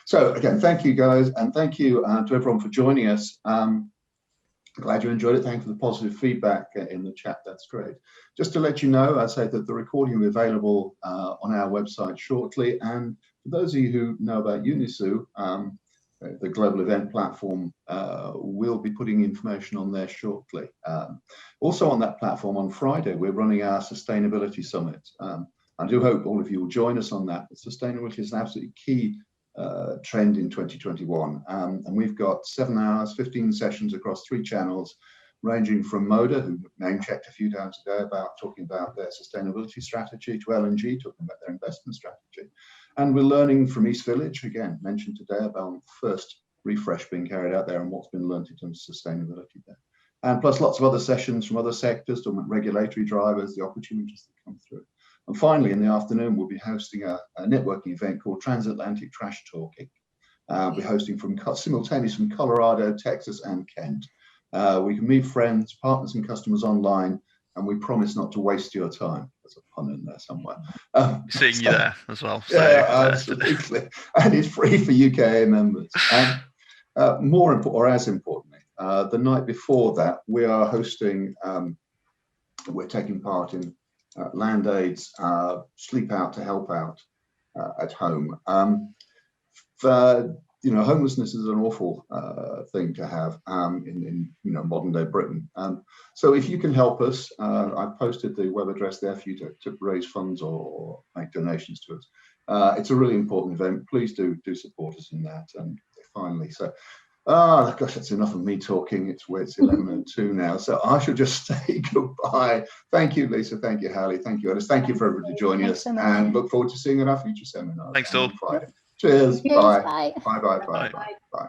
So again, thank you guys, and thank you to everyone for joining us. Glad you enjoyed it. Thank you for the positive feedback in the chat. That's great. Just to let you know, I say that the recording will be available on our website shortly. And for those of you who know about Unisu, the global event platform. We'll be putting information on there shortly. Also on that platform on Friday, we're running our Sustainability Summit. I do hope all of you will join us on that. Sustainability is an absolutely key trend in 2021. And we've got 7 hours, 15 sessions across 3 channels, ranging from Moda, who name-checked a few times ago about talking about their sustainability strategy, to LNG, talking about their investment strategy. And we're learning from East Village, again, mentioned today about the first refresh being carried out there and what's been learned in terms of sustainability there. And plus lots of other sessions from other sectors, talking about regulatory drivers, the opportunities that come through. And finally, in the afternoon, we'll be hosting a networking event called Transatlantic Trash Talking. We'll be hosting simultaneously from Colorado, Texas, and Kent. We can meet friends, partners, and customers online, and we promise not to waste your time. There's a pun in there somewhere. Seeing you there as well. So, yeah, absolutely. And it's free for UKAA members. More important, or as importantly, the night before that, we are hosting, we're taking part in Land Aid's Sleep Out to Help Out at Home. Homelessness is an awful thing to have in modern day Britain. So if you can help us, I've posted the web address there for you to raise funds or make donations to us. It's a really important event. Please do support us in that. And finally, so gosh, that's enough of me talking. It's 11:02 now, so I should just say goodbye. Thank you, Lisa. Thank you, Hallie. Thank you, Alice. Thank you for everybody joining us, and look forward to seeing you at our future seminars. Thanks, all. Friday. Cheers. Cheers. Bye. Bye. Bye. Bye. Bye. Bye. Bye. Bye.